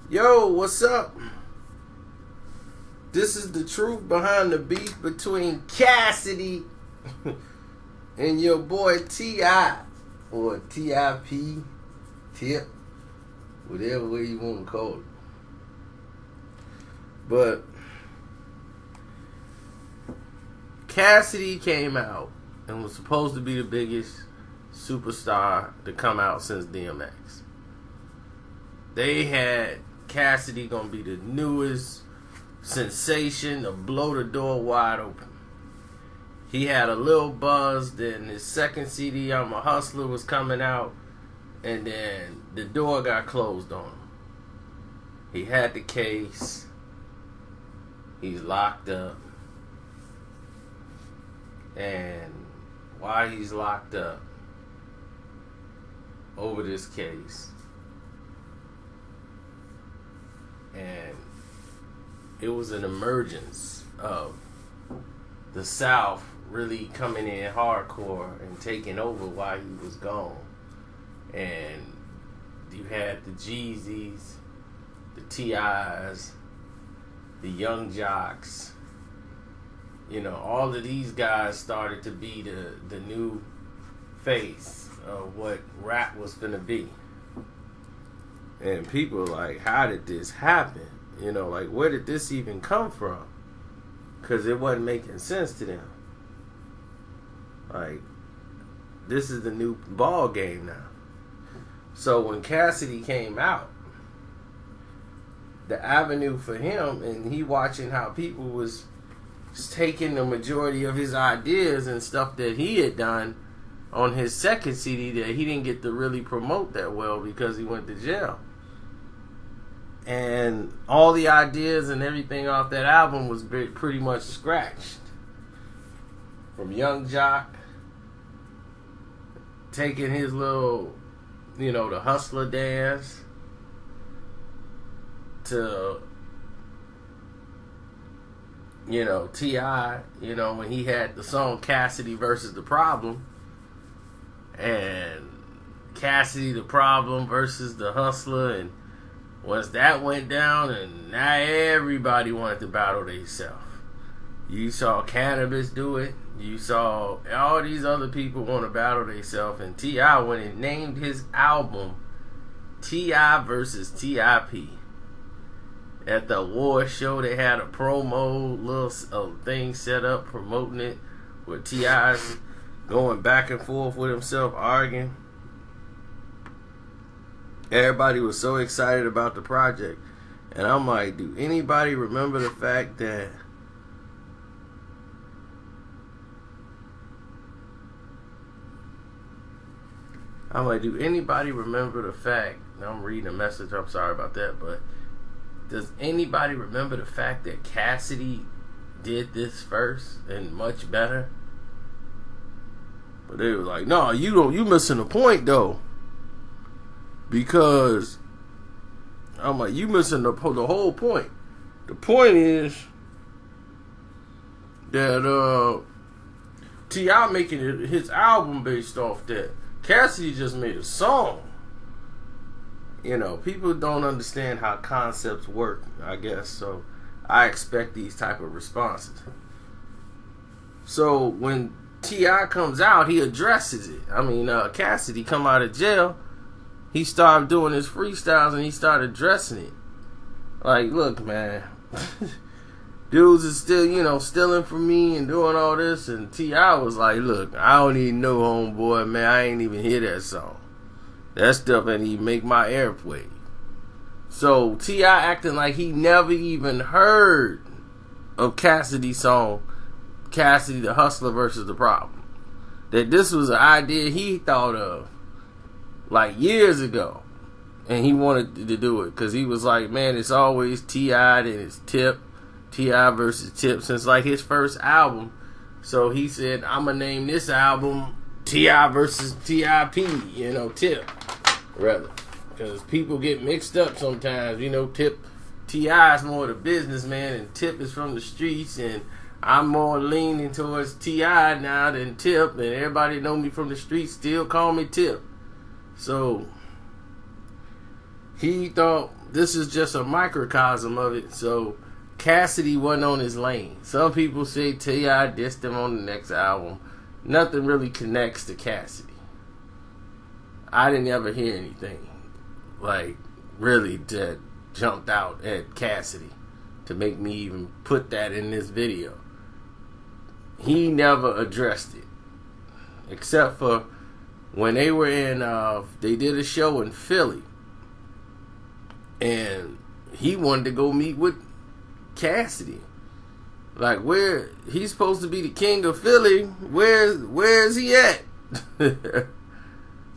Yo, what's up? This is the truth behind the beef between Cassidy and your boy T.I. or T.I.P. Tip, whatever way you want to call it. But Cassidy came out and was supposed to be the biggest superstar to come out since DMX. They had Cassidy gonna be the newest sensation to blow the door wide open. He had a little buzz, then his second CD, I'm a Hustler, was coming out, and then the door got closed on him. He had the case. He's locked up. And while he's locked up over this case, and it was an emergence of the South really coming in hardcore and taking over while he was gone. And you had the Jeezys, the T.I.s, the Young Jocks. You know, all of these guys started to be the new face of what rap was gonna be. And people were like, how did this happen? You know, like, where did this even come from? Because it wasn't making sense to them. Like, this is the new ball game now. So when Cassidy came out, the avenue for him, and he watching how people was taking the majority of his ideas and stuff that he had done on his second CD that he didn't get to really promote that well because he went to jail. And all the ideas and everything off that album was pretty much scratched. From Young Jock, taking his little, you know, the Hustler dance, to, you know, T.I., you know, when he had the song Cassidy versus the Problem, and Cassidy the Problem versus the Hustler, and once that went down, and now everybody wanted to battle themselves. You saw Cannabis do it. You saw all these other people want to battle themselves. And T.I., when he named his album T.I. versus T.I.P., at the award show, they had a promo little thing set up promoting it, with T.I.'s going back and forth with himself, arguing. Everybody was so excited about the project. And I'm like, do anybody remember the fact that I'm reading a message, I'm sorry about that, but does anybody remember the fact that Cassidy did this first and much better? But they were like, no, you missing the point though. Because I'm like, you missing the whole point. The point is that T.I. making his album based off that. Cassidy just made a song. You know, people don't understand how concepts work, I guess. So I expect these type of responses. So when T.I. comes out, he addresses it. I mean, Cassidy come out of jail. He started doing his freestyles and he started addressing it. Like, look, man, dudes is still, you know, stealing from me and doing all this. And T.I. was like, look, I don't even know, homeboy, man. I ain't even hear that song. That stuff ain't even make my airplay. So T.I. acting like he never even heard of Cassidy's song, Cassidy the Hustler versus the Problem. That this was an idea he thought of like years ago, and he wanted to do it because he was like, man, it's always T.I. and it's Tip, T.I. versus Tip since like his first album. So he said, I'm gonna name this album T.I. versus T.I.P., you know, Tip, rather, because people get mixed up sometimes. You know, T.I. is more the businessman and Tip is from the streets, and I'm more leaning towards T.I. now than Tip, and everybody know me from the streets still call me Tip. So he thought this is just a microcosm of it. So Cassidy wasn't on his lane. Some people say T.I. dissed him on the next album. Nothing really connects to Cassidy. I didn't ever hear anything like really that jumped out at Cassidy to make me even put that in this video. He never addressed it, except for when they were in they did a show in Philly, and he wanted to go meet with Cassidy. Like, where he's supposed to be the king of Philly, where's he at?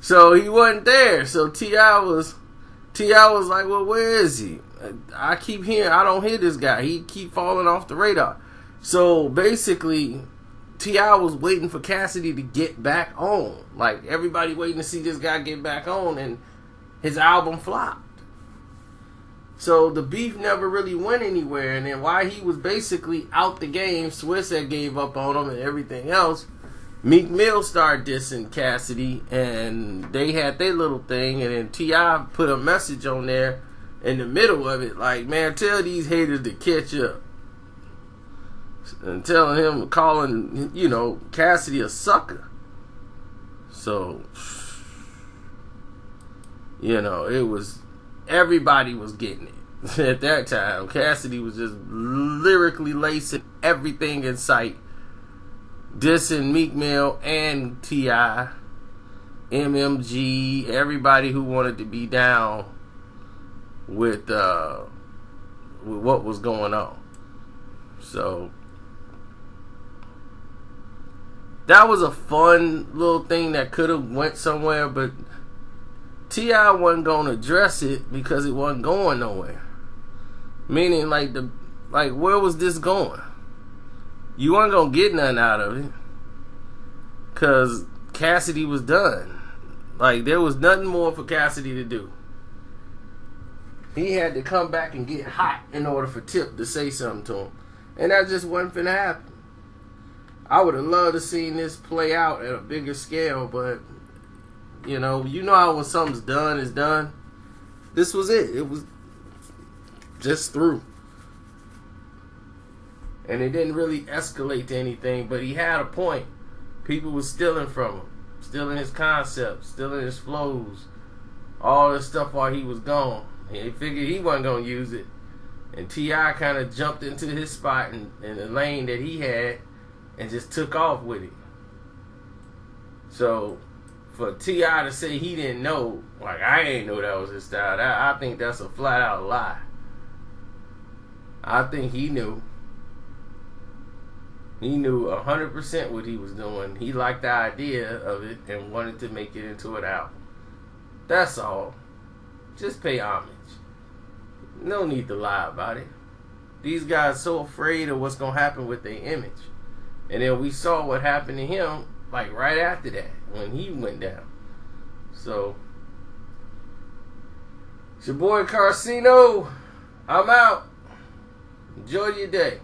So he wasn't there. So T.I. was like, well, where is he? I keep hearing, I don't hear this guy. He keep falling off the radar. So basically, T.I. was waiting for Cassidy to get back on. Like, everybody waiting to see this guy get back on, and his album flopped. So the beef never really went anywhere. And then while he was basically out the game, Swiss had gave up on him and everything else, Meek Mill started dissing Cassidy, and they had their little thing, and then T.I. put a message on there in the middle of it, like, man, tell these haters to catch up. And telling him, calling, Cassidy a sucker. So, it was, everybody was getting it at that time. Cassidy was just lyrically lacing everything in sight, dissing Meek Mill and T.I., MMG, everybody who wanted to be down with what was going on. So that was a fun little thing that could have went somewhere, but T.I. wasn't going to address it because it wasn't going nowhere. Meaning, like, where was this going? You weren't going to get nothing out of it because Cassidy was done. Like, there was nothing more for Cassidy to do. He had to come back and get hot in order for Tip to say something to him. And that just wasn't finna happen. I would have loved to seen this play out at a bigger scale, but you know how when something's done, it's done. This was it. It was just through. And it didn't really escalate to anything, but he had a point. People were stealing from him, stealing his concepts, stealing his flows, all this stuff while he was gone. And he figured he wasn't going to use it. And T.I. kind of jumped into his spot in the lane that he had and just took off with it. So for T.I. to say he didn't know, like, I ain't know that was his style, I think that's a flat out lie. I think he knew. He knew 100% what he was doing. He liked the idea of it and wanted to make it into an album. That's all. Just pay homage. No need to lie about it. These guys so afraid of what's going to happen with their image. And then we saw what happened to him, like, right after that, when he went down. So, it's your boy Carcino. I'm out. Enjoy your day.